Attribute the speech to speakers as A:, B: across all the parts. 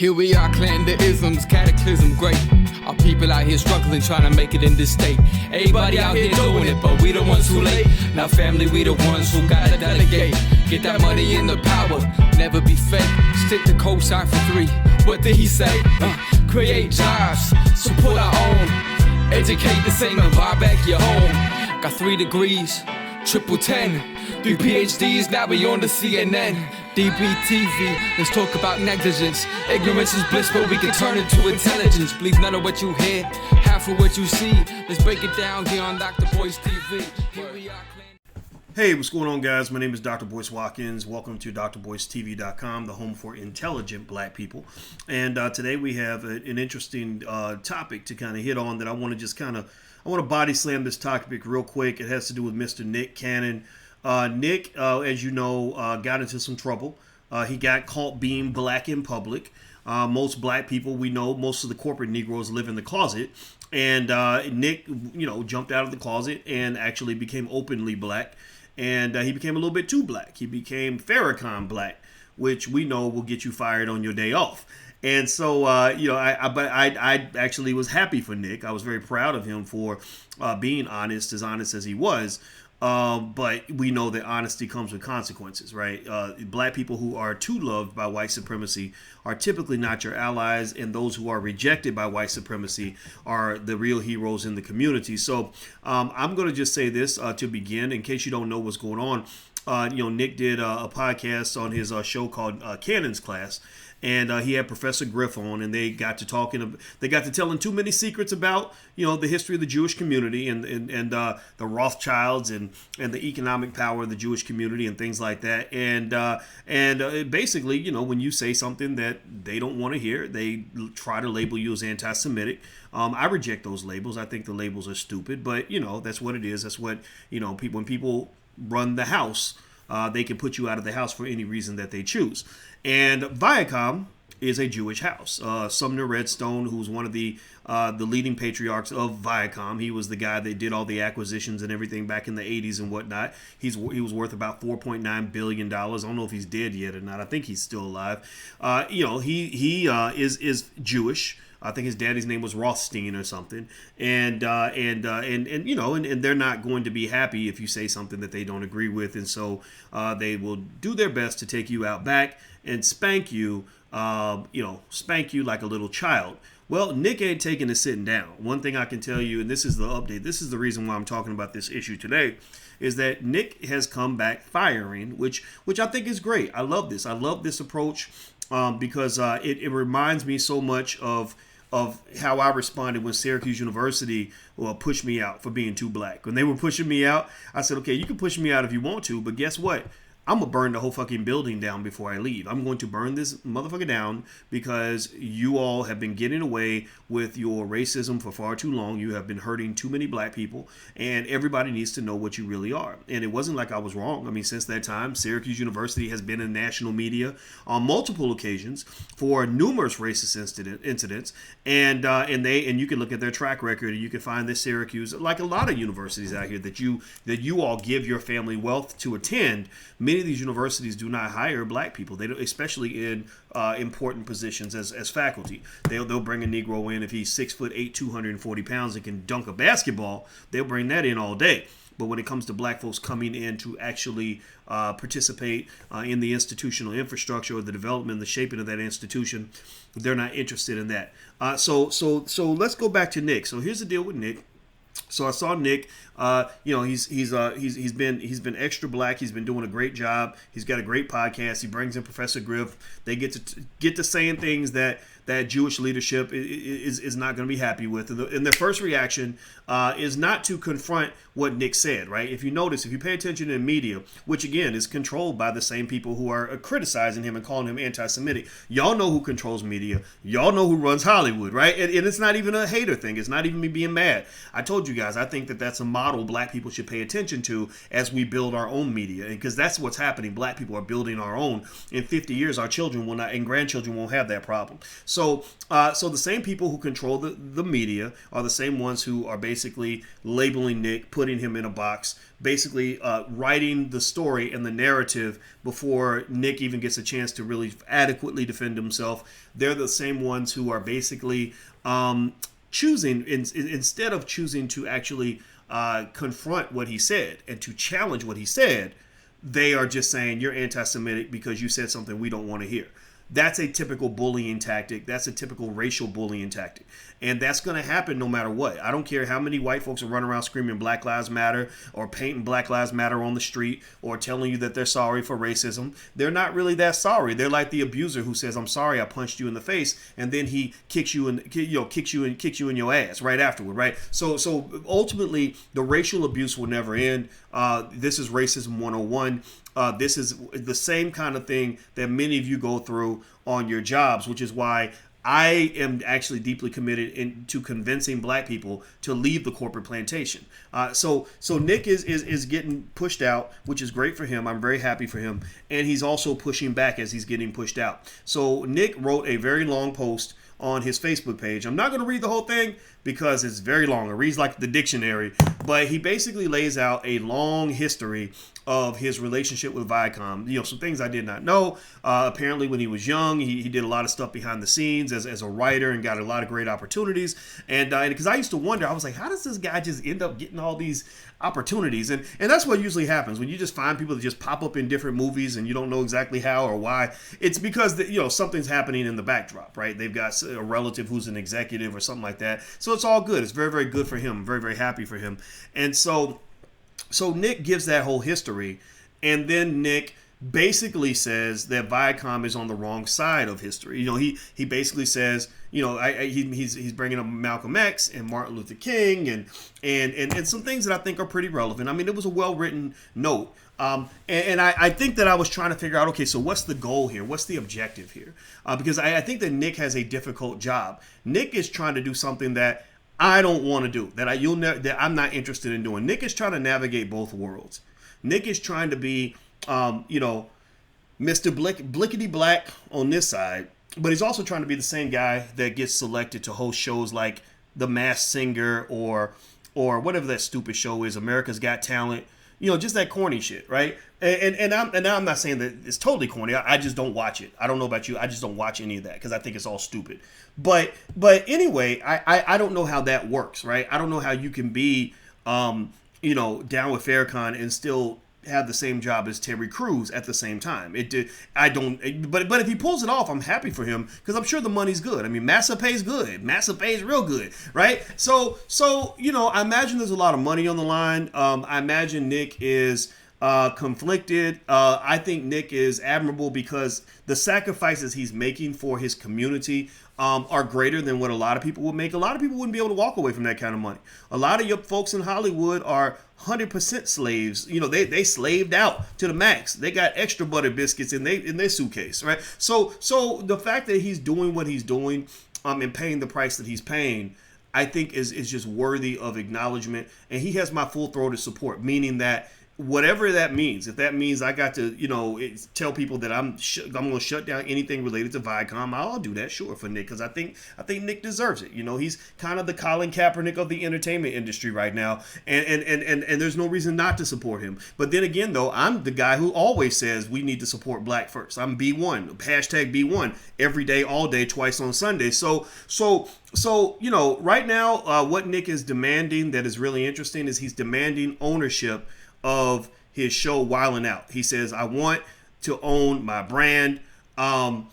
A: Here we are, clan the isms, cataclysm great. Our people out here struggling, trying to make it in this state. Everybody out here doing it, but we the ones who late. Now family, we the ones who gotta delegate. Get that money in the power, never be fake. Stick to cosign for 3. What did he say? Create jobs, support our own. Educate the same and buy back your home. Got 3 degrees, triple 10. 3 PhDs, now we on the CNN. DBTV, let's talk about negligence. Ignorance is bliss, but we can turn it to intelligence. Believe none of what you hear, half of what you see. Let's break it down here on Dr. Boyce TV. Here we are.
B: Hey, what's going on, guys? My name is Dr. Boyce Watkins. Welcome to drboycetv.com, the home for intelligent black people. And today we have an interesting topic to kind of hit on that I want to body slam this topic real quick. It has to do with Mr. Nick Cannon. Nick, as you know, got into some trouble. He got caught being black in public. Most black people, we know, most of the corporate Negroes live in the closet. And Nick, jumped out of the closet and actually became openly black. And he became a little bit too black. He became Farrakhan black, which we know will get you fired on your day off. And so, I actually was happy for Nick. I was very proud of him for being honest as he was. But we know that honesty comes with consequences, right? Black people who are too loved by white supremacy are typically not your allies, and those who are rejected by white supremacy are the real heroes in the community. So I'm going to just say this to begin, in case you don't know what's going on. Nick did a podcast on his show called Cannon's Class. And he had Professor Griff on, and they got to talking. They got to telling too many secrets about, the history of the Jewish community and the Rothschilds and the economic power of the Jewish community and things like that. And basically, when you say something that they don't want to hear, they try to label you as anti-Semitic. I reject those labels. I think the labels are stupid, but that's what it is. That's what people when people run the house. They can put you out of the house for any reason that they choose. And Viacom is a Jewish house. Shari Redstone, who's one of the leading patriarchs of Viacom, he was the guy that did all the acquisitions and everything back in the 80s and whatnot. He was worth about $4.9 billion. I don't know if he's dead yet or not. I think he's still alive. He is Jewish. I think his daddy's name was Rothstein or something, and they're not going to be happy if you say something that they don't agree with, and so they will do their best to take you out back and spank you like a little child. Well, Nick ain't taking a sitting down. One thing I can tell you, and this is the update, this is the reason why I'm talking about this issue today, is that Nick has come back firing, which I think is great. I love this. I love this approach because it reminds me so much of how I responded when Syracuse University pushed me out for being too black. When they were pushing me out, I said, okay, you can push me out if you want to, but guess what? I'm going to burn the whole fucking building down before I leave. I'm going to burn this motherfucker down because you all have been getting away with your racism for far too long. You have been hurting too many black people, and everybody needs to know what you really are. And it wasn't like I was wrong. I mean, since that time, Syracuse University has been in national media on multiple occasions for numerous racist incidents. And you can look at their track record, and you can find that Syracuse, like a lot of universities out here that you all give your family wealth to attend, many of these universities do not hire black people. They don't, especially in important positions as faculty. They'll bring a Negro in if he's 6'8", 240 pounds and can dunk a basketball. They'll bring that in all day. But when it comes to black folks coming in to actually participate in the institutional infrastructure or the development, the shaping of that institution, they're not interested in that. So let's go back to Nick. So here's the deal with Nick. So I saw Nick. He's been extra black. He's been doing a great job. He's got a great podcast. He brings in Professor Griff. They get to saying things that Jewish leadership is not going to be happy with. And their first reaction is not to confront what Nick said, right? If you notice, if you pay attention to the media, which again is controlled by the same people who are criticizing him and calling him anti-Semitic, y'all know who controls media. Y'all know who runs Hollywood, right? And it's not even a hater thing. It's not even me being mad. I told you guys, I think that that's a model black people should pay attention to as we build our own media, because that's what's happening. Black people are building our own. In 50 years, our children will not, and grandchildren won't have that problem. So so the same people who control the media are the same ones who are basically labeling Nick, putting him in a box, basically writing the story and the narrative before Nick even gets a chance to really adequately defend himself. They're the same ones who are basically choosing, instead of choosing to actually confront what he said and to challenge what he said, they are just saying you're anti-Semitic because you said something we don't want to hear. That's a typical bullying tactic. That's a typical racial bullying tactic. And that's going to happen no matter what. I don't care how many white folks are running around screaming Black Lives Matter or painting Black Lives Matter on the street or telling you that they're sorry for racism. They're not really that sorry. They're like the abuser who says, "I'm sorry, I punched you in the face," and then he kicks you in your ass right afterward, right? So ultimately, the racial abuse will never end. This is racism 101. This is the same kind of thing that many of you go through on your jobs, which is why I am actually deeply committed to convincing black people to leave the corporate plantation. So Nick is getting pushed out, which is great for him. I'm very happy for him. And he's also pushing back as he's getting pushed out. So Nick wrote a very long post on his Facebook page. I'm not going to read the whole thing because it's very long. It reads like the dictionary. But he basically lays out a long history of his relationship with Viacom. Some things I did not know. Apparently, when he was young, he did a lot of stuff behind the scenes as a writer and got a lot of great opportunities. And because I used to wonder, I was like, how does this guy just end up getting all these opportunities? And that's what usually happens when you just find people that just pop up in different movies and you don't know exactly how or why. It's because something's happening in the backdrop, right? They've got a relative who's an executive or something like that. So it's all good. It's very, very good for him. I'm very, very happy for him. And so Nick gives that whole history, and then Nick basically says that Viacom is on the wrong side of history. He basically says, he's bringing up Malcolm X and Martin Luther King and some things that I think are pretty relevant. I mean, it was a well-written note. And I think that I was trying to figure out, okay, so what's the goal here? What's the objective here? Because I think that Nick has a difficult job. Nick is trying to do something that I don't want to do, that I'm not interested in doing. Nick is trying to navigate both worlds. Nick is trying to be, Mr. Blickety Black on this side, but he's also trying to be the same guy that gets selected to host shows like The Masked Singer or whatever that stupid show is, America's Got Talent. Just that corny shit, right? And I'm not saying that it's totally corny. I just don't watch it. I don't know about you. I just don't watch any of that because I think it's all stupid. But anyway, I don't know how that works, right? I don't know how you can be, down with Farrakhan and still have the same job as Terry Crews at the same time. But if he pulls it off, I'm happy for him because I'm sure the money's good. I mean, Massa pays good. Massa pays real good, right? So I imagine there's a lot of money on the line. I imagine Nick is conflicted. I think Nick is admirable because the sacrifices he's making for his community are greater than what a lot of people would make. A lot of people wouldn't be able to walk away from that kind of money. A lot of your folks in Hollywood are 100% slaves. They slaved out to the max. They got extra butter biscuits in their suitcase, right? So the fact that he's doing what he's doing and paying the price that he's paying, I think is just worthy of acknowledgement. And he has my full-throated support, meaning that whatever that means, if that means I got to, tell people that I'm going to shut down anything related to Viacom, I'll do that, sure, for Nick, because I think Nick deserves it. He's kind of the Colin Kaepernick of the entertainment industry right now, and there's no reason not to support him. But then again, though, I'm the guy who always says we need to support black first. I'm B1, hashtag B1, every day, all day, twice on Sunday. So right now, what Nick is demanding that is really interesting is he's demanding ownership of his show Wildin' Out. He says, I want to own my brand. I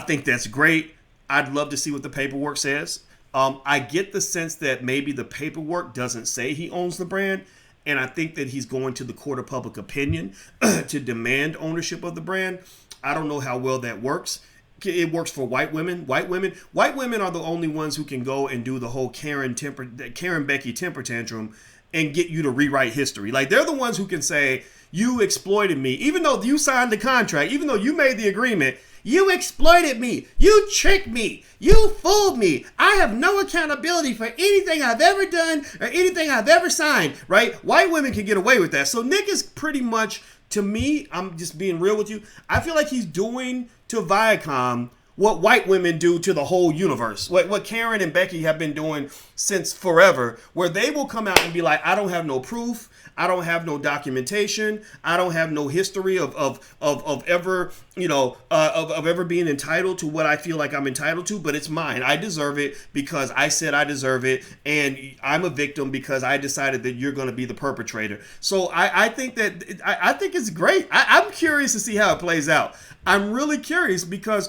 B: think that's great. I'd love to see what the paperwork says. I get the sense that maybe the paperwork doesn't say he owns the brand, and I think that he's going to the court of public opinion to demand ownership of the brand. I don't know how well that works. It works for white women. White women are the only ones who can go and do the whole Karen Becky temper tantrum and get you to rewrite history. Like, they're the ones who can say, you exploited me. Even though you signed the contract, even though you made the agreement, you exploited me. You tricked me. You fooled me. I have no accountability for anything I've ever done or anything I've ever signed, right? White women can get away with that. So Nick is pretty much, to me, I'm just being real with you, I feel like he's doing to Viacom what white women do to the whole universe. What Karen and Becky have been doing since forever, where they will come out and be like, I don't have no proof. I don't have no documentation. I don't have no history of ever, of ever being entitled to what I feel like I'm entitled to, but it's mine. I deserve it because I said I deserve it, and I'm a victim because I decided that you're going to be the perpetrator. So I think it's great. I'm curious to see how it plays out. I'm really curious because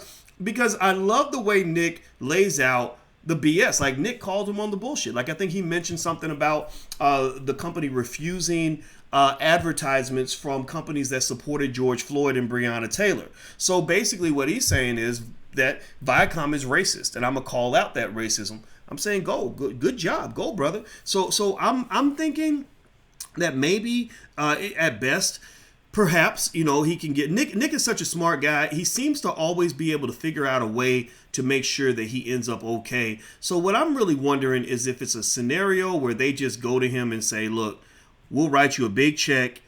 B: I love the way Nick lays out the BS. Like, Nick called him on the bullshit. Like, I think he mentioned something about the company refusing advertisements from companies that supported George Floyd and Breonna Taylor. So basically what he's saying is that Viacom is racist, and I'm gonna call out that racism. I'm saying good job, go brother. So I'm thinking that maybe at best, perhaps, he can get Nick is such a smart guy. He seems to always be able to figure out a way to make sure that he ends up okay. So what I'm really wondering is if it's a scenario where they just go to him and say, look, we'll write you a big check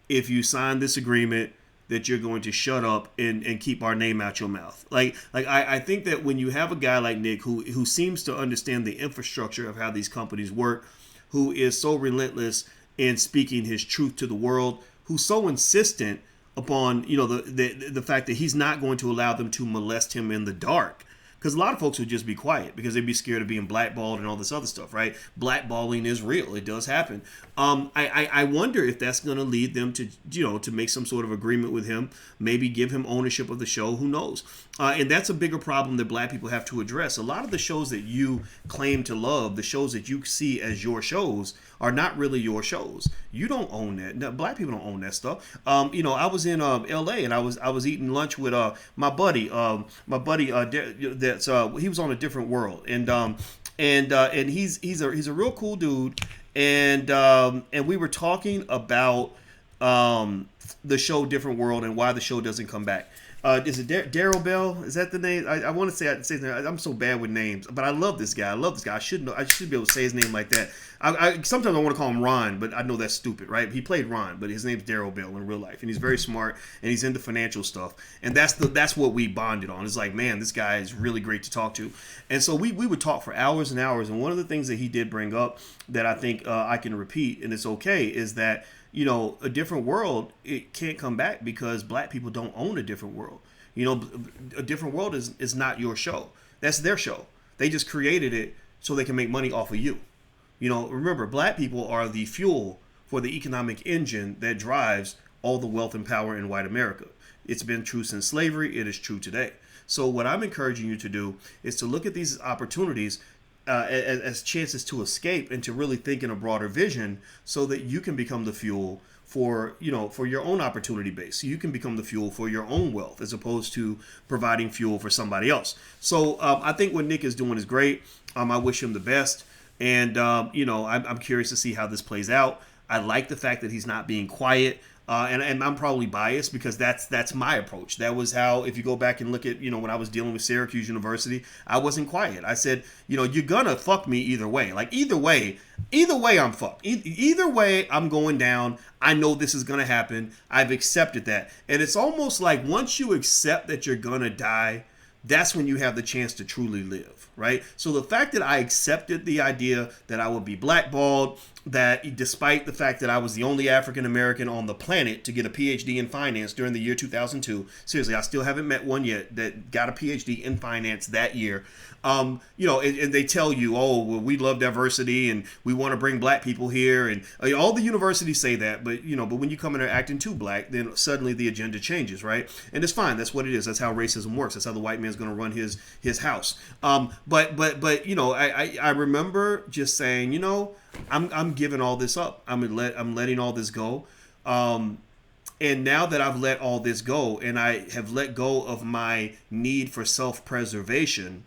B: if you sign this agreement that you're going to shut up and keep our name out your mouth. I think that when you have a guy like Nick who seems to understand the infrastructure of how these companies work, who is so relentless in speaking his truth to the world, who's so insistent upon the fact that he's not going to allow them to molest him in the dark. Because a lot of folks would just be quiet because they'd be scared of being blackballed and all this other stuff, right? Blackballing is real. It does happen. I wonder if that's going to lead them to make some sort of agreement with him, maybe give him ownership of the show. Who knows? And that's a bigger problem that black people have to address. A lot of the shows that you claim to love, the shows that you see as your shows, are not really your shows. You don't own that. No, black people don't own that stuff. I was in L.A. and I was eating lunch with my buddy. He was on a different world, and he's a real cool dude, and we were talking about the show Different World and why the show doesn't come back. Is it Daryl Bell? Is that the name? I want to say his name. I'm so bad with names, but I love this guy. I should know. I should be able to say his name like that. Sometimes I want to call him Ron, but I know that's stupid, right? He played Ron, but his name's Daryl Bell in real life, and he's very smart, and he's into financial stuff, and that's what we bonded on. It's like, man, this guy is really great to talk to, and so we would talk for hours and hours. And one of the things that he did bring up that I think I can repeat, and it's okay, is that a different world, it can't come back because black people don't own a different world. A different world is not your show. That's their show. They just created it so they can make money off of you. Remember, black people are the fuel for the economic engine that drives all the wealth and power in white America. It's been true since slavery. It is true today. So what I'm encouraging you to do is to look at these opportunities as chances to escape and to really think in a broader vision so that you can become the fuel for your own opportunity base. So you can become the fuel for your own wealth as opposed to providing fuel for somebody else. So I think what Nick is doing is great. I wish him the best. And, I'm curious to see how this plays out. I like the fact that he's not being quiet. And I'm probably biased because that's my approach. That was how, if you go back and look at, when I was dealing with Syracuse University, I wasn't quiet. I said, you're gonna fuck me either way. Like either way I'm fucked. Either way I'm going down. I know this is gonna happen. I've accepted that. And it's almost like once you accept that you're gonna die, that's when you have the chance to truly live, right? So the fact that I accepted the idea that I would be blackballed, that despite the fact that I was the only African American on the planet to get a PhD in finance during the year 2002, seriously, I still haven't met one yet that got a PhD in finance that year. And they tell you, oh, well, we love diversity and we want to bring black people here, and all the universities say that, but when you come in there acting too black, then suddenly the agenda changes, right? And it's fine. That's what it is. That's how racism works. That's how the white man's going to run his house. But I remember just saying, I'm giving all this up. I'm letting all this go. And now that I've let all this go and I have let go of my need for self-preservation,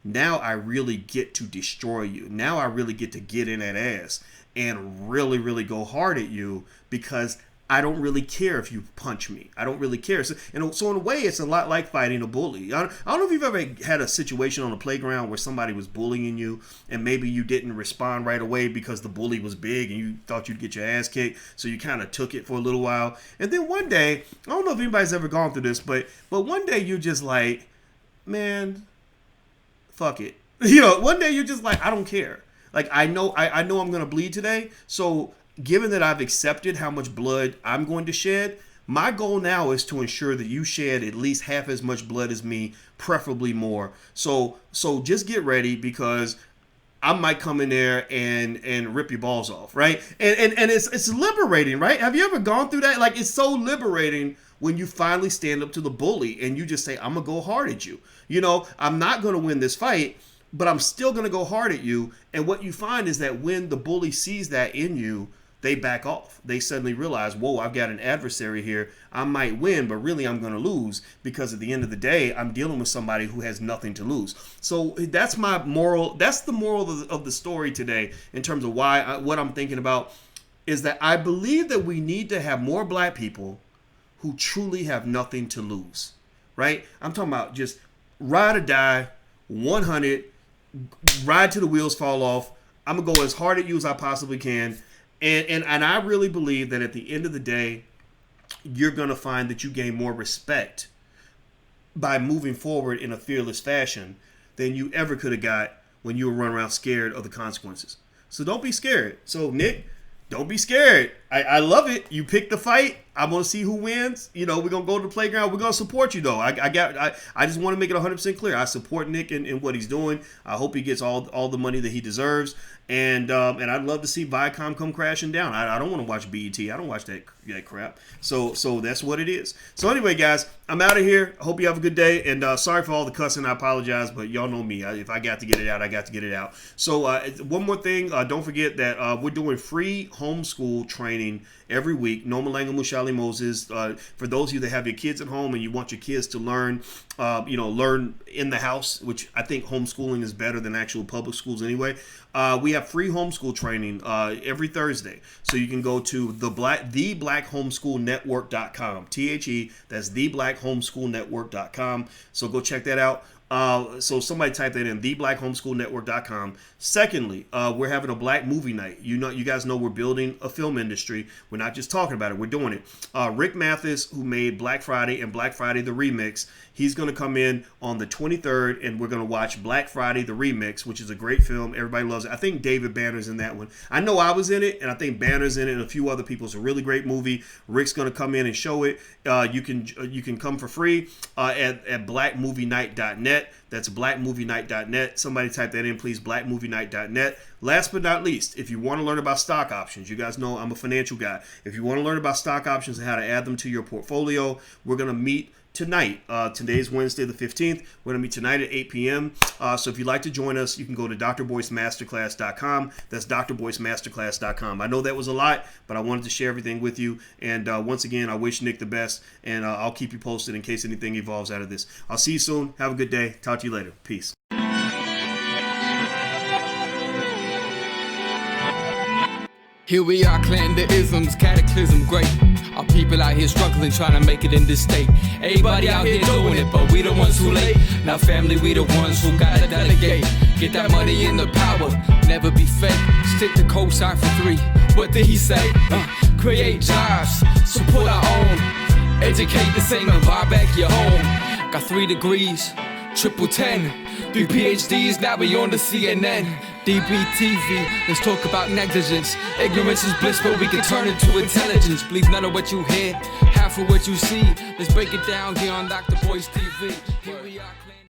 B: now I really get to destroy you. Now I really get to get in that ass and really, really go hard at you because I don't really care if you punch me. I don't really care. So in a way, it's a lot like fighting a bully. I don't know if you've ever had a situation on a playground where somebody was bullying you and maybe you didn't respond right away because the bully was big and you thought you'd get your ass kicked. So you kind of took it for a little while. And then one day, I don't know if anybody's ever gone through this, but one day you're just like, man, fuck it. You know, one day you're just like, I don't care. Like, I know I'm going to bleed today. So given that I've accepted how much blood I'm going to shed, my goal now is to ensure that you shed at least half as much blood as me, preferably more. So just get ready, because I might come in there and rip your balls off, right? And it's liberating, right? Have you ever gone through that? Like, it's so liberating when you finally stand up to the bully and you just say, I'm going to go hard at you. You know, I'm not going to win this fight, but I'm still going to go hard at you. And what you find is that when the bully sees that in you, they back off. They suddenly realize, whoa, I've got an adversary here. I might win, but really I'm going to lose, because at the end of the day, I'm dealing with somebody who has nothing to lose. So that's my moral. That's the moral of the story today, in terms of what I'm thinking about, is that I believe that we need to have more black people who truly have nothing to lose, right? I'm talking about just ride or die, 100, ride till the wheels fall off. I'm going to go as hard at you as I possibly can. And I really believe that at the end of the day, you're going to find that you gain more respect by moving forward in a fearless fashion than you ever could have got when you were running around scared of the consequences. So don't be scared. So Nick, don't be scared. I love it. You picked the fight. I want to see who wins. You know, we're going to go to the playground. We're going to support you, though. I just want to make it 100% clear. I support Nick in what he's doing. I hope he gets all the money that he deserves. And I'd love to see Viacom come crashing down. I don't want to watch BET. I don't watch that crap. So that's what it is. So anyway, guys, I'm out of here. I hope you have a good day. And sorry for all the cussing. I apologize, but y'all know me. If I got to get it out, I got to get it out. So one more thing. Don't forget that we're doing free homeschool training every week. No Malanga Mushali Moses. For those of you that have your kids at home and you want your kids to learn, learn in the house, which I think homeschooling is better than actual public schools anyway. We have free homeschool training every Thursday. So you can go to theblackHomeschoolNetwork.com. THE, that's theblackHomeschoolNetwork.com. So go check that out. So somebody type that in, theblackHomeschoolNetwork.com. Secondly, we're having a black movie night. You guys know we're building a film industry. We're not just talking about it, we're doing it. Rick Mathis, who made Black Friday and Black Friday the Remix, he's going to come in on the 23rd, and we're going to watch Black Friday the Remix, which is a great film. Everybody loves it. I think David Banner's in that one. I know I was in it, and I think Banner's in it, and a few other people. It's a really great movie. Rick's going to come in and show it. You can come for free at blackmovienight.net. That's blackmovienight.net. Somebody type that in, please, blackmovienight.net. Last but not least, if you want to learn about stock options, you guys know I'm a financial guy. If you want to learn about stock options and how to add them to your portfolio, we're going to meet tonight. Today's Wednesday the 15th. We're going to meet tonight at 8 p.m. So if you'd like to join us, you can go to drboycemasterclass.com. That's drboycemasterclass.com. I know that was a lot, but I wanted to share everything with you. And once again, I wish Nick the best, and I'll keep you posted in case anything evolves out of this. I'll see you soon. Have a good day. Talk to you later. Peace.
A: Here we are, clan the isms, cataclysm great. Our people out here struggling, trying to make it in this state. Everybody out here doing it, but we the ones who late. Now family, we the ones who gotta delegate. Get that money in the power, never be fake. Stick to cosign for 3. What did he say? Create jobs, support our own. Educate the same and buy back your home. Got 3 degrees, triple 10. 3 PhDs, now we on the CNN. DBTV, let's talk about negligence. Ignorance is bliss, but we can turn it to intelligence. Believe none of what you hear, half of what you see. Let's break it down here on Dr. Boyce TV. Here we are.